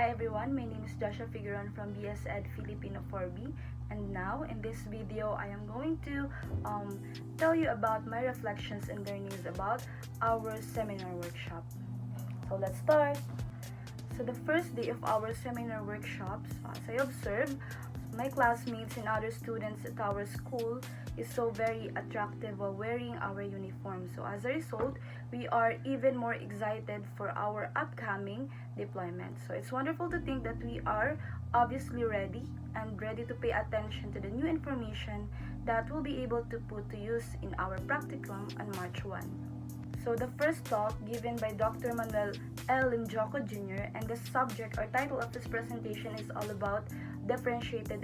Hi everyone, my name is Joshua Figueron from BS Ed Filipino 4B, and now in this video I am going to tell you about my reflections and learnings about our seminar workshop. So let's start. So the first day of our seminar workshops, as I observed, my classmates and other students at our school is so very attractive while wearing our uniform. So as a result, we are even more excited for our upcoming deployment. So it's wonderful to think that we are obviously ready to pay attention to the new information that we'll be able to put to use in our practicum on March 1. So the first talk given by Dr. Manuel L. Limjoco Jr. and the subject or title of this presentation is all about differentiated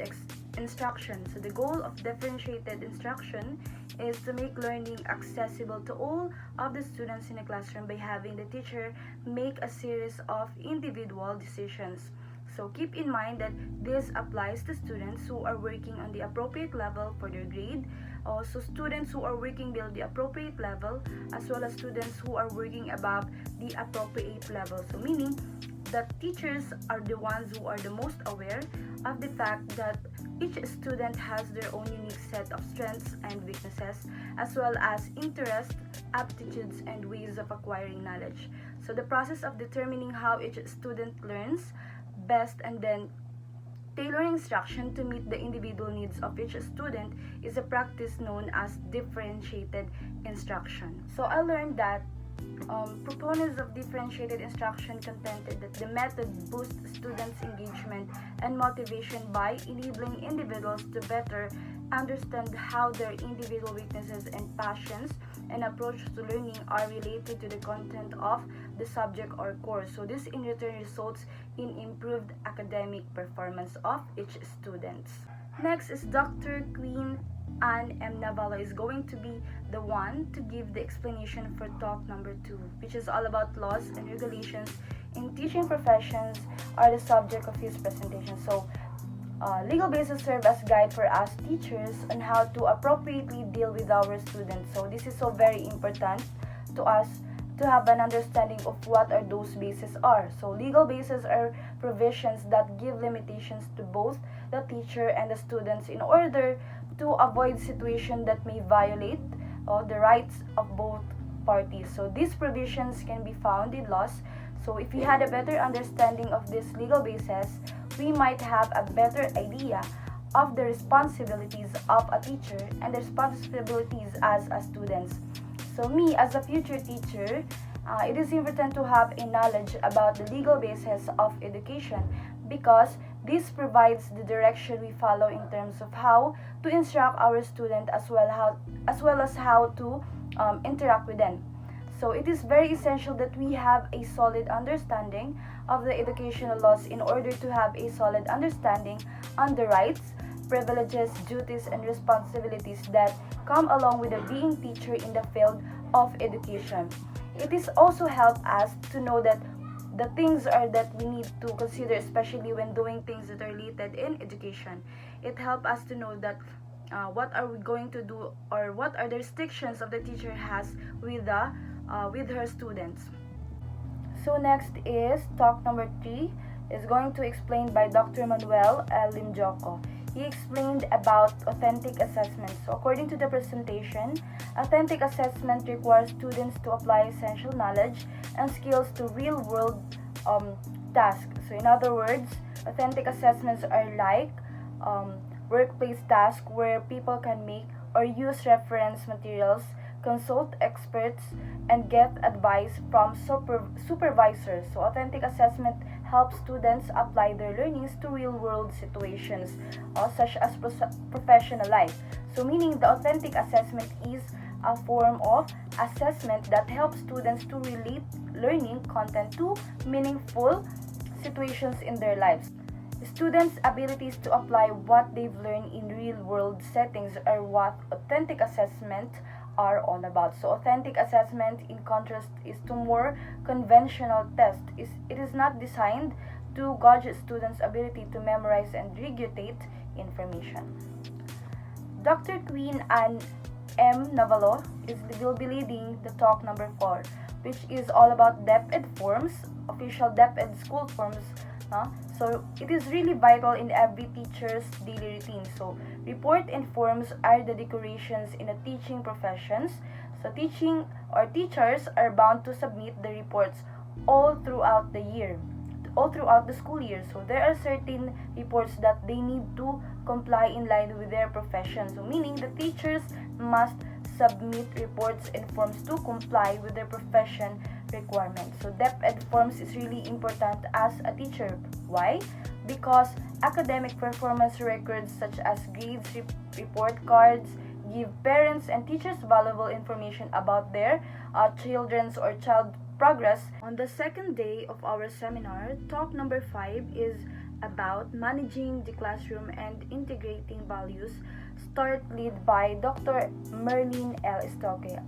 instruction. So the goal of differentiated instruction is to make learning accessible to all of the students in a classroom by having the teacher make a series of individual decisions. So keep in mind that this applies to students who are working on the appropriate level for their grade, also students who are working below the appropriate level, as well as students who are working above the appropriate level. So meaning that teachers are the ones who are the most aware of the fact that each student has their own unique set of strengths and weaknesses, as well as interests, aptitudes, and ways of acquiring knowledge. So the process of determining how each student learns best and then tailoring instruction to meet the individual needs of each student is a practice known as differentiated instruction. So I learned that proponents of differentiated instruction contended that the method boosts students' engagement and motivation by enabling individuals to better understand how their individual weaknesses and passions and approach to learning are related to the content of the subject or course. So this in return results in improved academic performance of each student. Next is Dr. Queen Anne M. Navarro is going to be the one to give the explanation for talk number 2, which is all about laws and regulations in teaching professions are the subject of his presentation. So legal bases serve as guide for us teachers on how to appropriately deal with our students. So this is so very important to us to have an understanding of what are those bases are. So legal bases are provisions that give limitations to both the teacher and the students in order to avoid situations that may violate the rights of both parties. So these provisions can be found in laws. So if we had a better understanding of these legal bases, we might have a better idea of the responsibilities of a teacher and the responsibilities as a student. So me as a future teacher, it is important to have a knowledge about the legal basis of education because this provides the direction we follow in terms of how to instruct our student as well as how to interact with them. So it is very essential that we have a solid understanding of the educational laws in order to have a solid understanding on the rights, privileges, duties, and responsibilities that come along with being teacher in the field of education. It is also help us to know that the things are that we need to consider, especially when doing things that are related in education. It helps us to know that what are we going to do or what are the restrictions of the teacher has with her students. So next is talk number 3 is going to explain by Dr. Manuel L. Limjoco. He explained about authentic assessment. So according to the presentation, authentic assessment requires students to apply essential knowledge and skills to real-world tasks. So in other words, authentic assessments are like workplace tasks where people can make or use reference materials, consult experts, and get advice from supervisors. So authentic assessment helps students apply their learnings to real-world situations, such as professional life. So meaning the authentic assessment is a form of assessment that helps students to relate learning content to meaningful situations in their lives. Students' abilities to apply what they've learned in real-world settings are what authentic assessment are all about. So authentic assessment in contrast is to more conventional test. It is not designed to gauge students' ability to memorize and regurgitate information. Dr. Queen Anne M. Navarro will be leading the talk number 4, which is all about DepEd forms, official DepEd school forms So it is really vital in every teacher's daily routine. So report and forms are the decorations in the teaching professions. So teachers are bound to submit the reports all throughout the year, all throughout the school year. So there are certain reports that they need to comply in line with their profession. So meaning the teachers must submit reports and forms to comply with their profession requirements. So DepEd forms is really important as a teacher. Why? Because academic performance records such as grades, report cards give parents and teachers valuable information about their children's or child progress. On the second day of our seminar, talk number 5 is about managing the classroom and integrating values, start led by Dr. Merlin L. Stokke.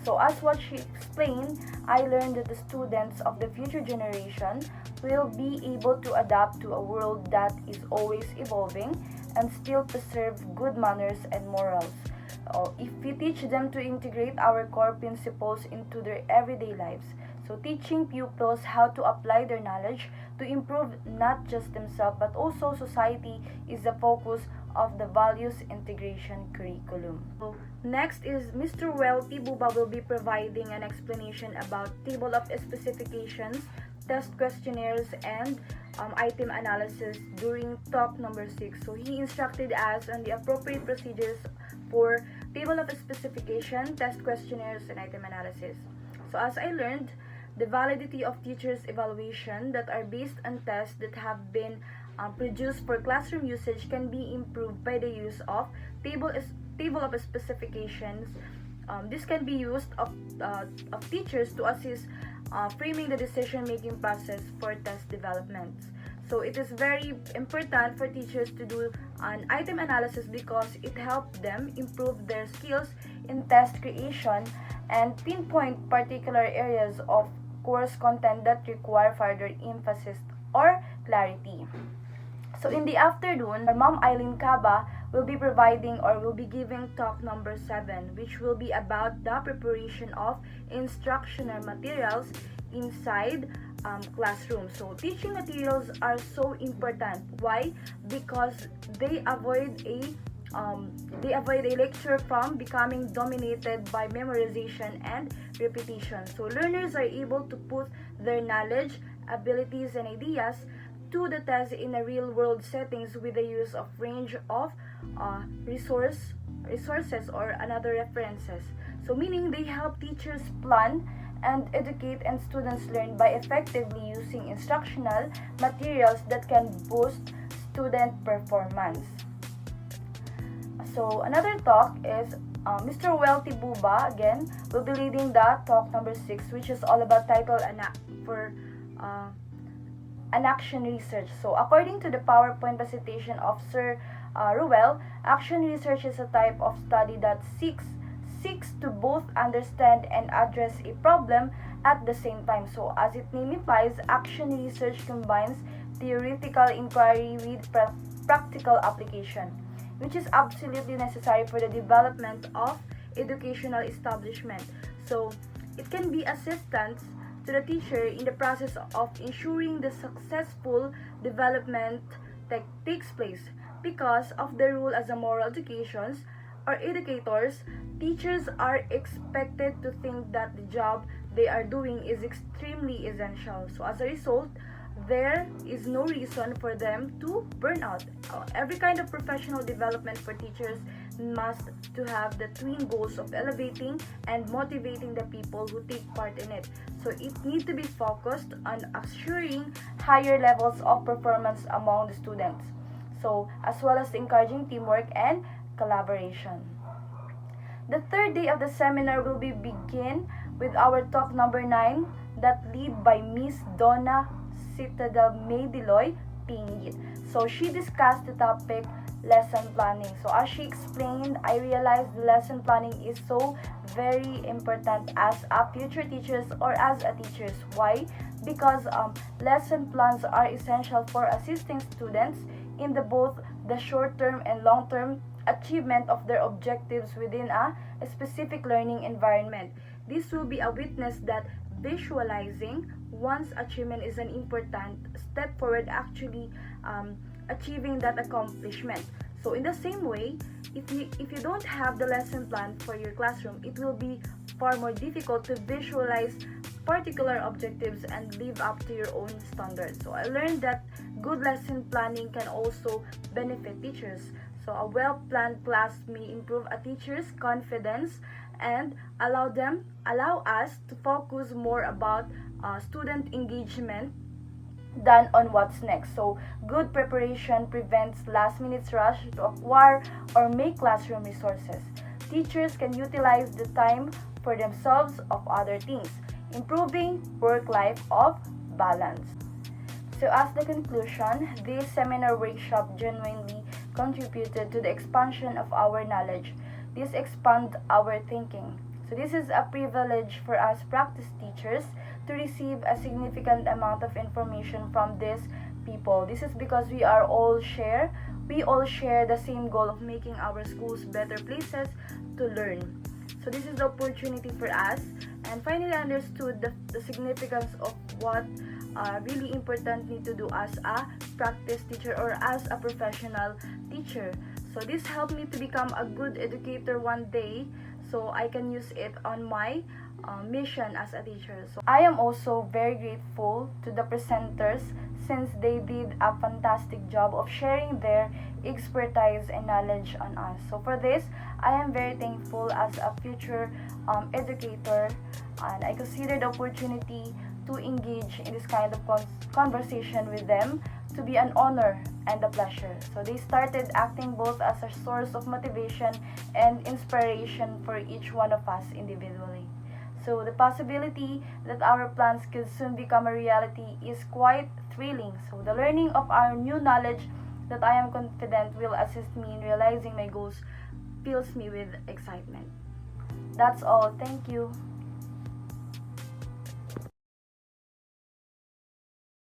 So as what she explained, I learned that the students of the future generation will be able to adapt to a world that is always evolving and still preserve good manners and morals. If we teach them to integrate our core principles into their everyday lives. So teaching pupils how to apply their knowledge to improve not just themselves but also society is the focus of the values integration curriculum. So next is Mr. Welty Buba will be providing an explanation about table of specifications, test questionnaires, and item analysis during talk number 6. So he instructed us on the appropriate procedures for table of specification, test questionnaires, and item analysis. So as I learned, the validity of teachers' evaluation that are based on tests that have been produced for classroom usage can be improved by the use of table of specifications. This can be used of teachers to assist framing the decision-making process for test development. So it is very important for teachers to do an item analysis because it helps them improve their skills in test creation and pinpoint particular areas of course content that require further emphasis or clarity. So in the afternoon, our Ma'am Eileen Caba will be providing or will be giving talk number 7, which will be about the preparation of instructional materials inside classroom. So teaching materials are so important. Why? Because they avoid a lecture from becoming dominated by memorization and repetition. So learners are able to put their knowledge, abilities, and ideas to the test in a real-world settings with the use of range of resources or another references. So meaning they help teachers plan and educate and students learn by effectively using instructional materials that can boost student performance. So another talk is Mr. Welty Buba again will be leading the talk number 6, which is all about title for an action research. So according to the PowerPoint presentation of Sir Ruel, action research is a type of study that seeks to both understand and address a problem at the same time. So as its name implies, action research combines theoretical inquiry with practical application, which is absolutely necessary for the development of educational establishment. So it can be assistance to the teacher in the process of ensuring the successful development that takes place. Because of the role as a moral educations or educators, teachers are expected to think that the job they are doing is extremely essential. So as a result, there is no reason for them to burn out. Every kind of professional development for teachers must to have the twin goals of elevating and motivating the people who take part in it. So it needs to be focused on assuring higher levels of performance among the students. So as well as encouraging teamwork and collaboration. The third day of the seminar will be begin with our talk number 9 that lead by Miss Donna Citadel May Deloy Pingit. So she discussed the topic lesson planning. So as she explained, I realized the lesson planning is so very important as a future teachers or as a teachers. Why? Because lesson plans are essential for assisting students in both the short-term and long-term achievement of their objectives within a specific learning environment. This will be a witness that visualizing one's achievement is an important step forward actually achieving that accomplishment. So in the same way, if you don't have the lesson plan for your classroom, it will be far more difficult to visualize particular objectives and live up to your own standards. So I learned that good lesson planning can also benefit teachers. So a well-planned class may improve a teacher's confidence and allow us to focus more about student engagement than on what's next. So good preparation prevents last minute rush to acquire or make classroom resources. Teachers can utilize the time for themselves of other things, improving work-life of balance. So as the conclusion, this seminar workshop genuinely contributed to the expansion of our knowledge. This expands our thinking. So this is a privilege for us practice teachers to receive a significant amount of information from these people. This is because we all share the same goal of making our schools better places to learn. So this is the opportunity for us, and finally understood the significance of what really important need to do as a practice teacher or as a professional teacher. So this helped me to become a good educator one day, so I can use it on my mission as a teacher. So I am also very grateful to the presenters since they did a fantastic job of sharing their expertise and knowledge on us. So for this, I am very thankful as a future educator, and I consider the opportunity to engage in this kind of conversation with them to be an honor and a pleasure. So they started acting both as a source of motivation and inspiration for each one of us individually. So the possibility that our plans could soon become a reality is quite thrilling. So the learning of our new knowledge that I am confident will assist me in realizing my goals fills me with excitement. That's all. Thank you.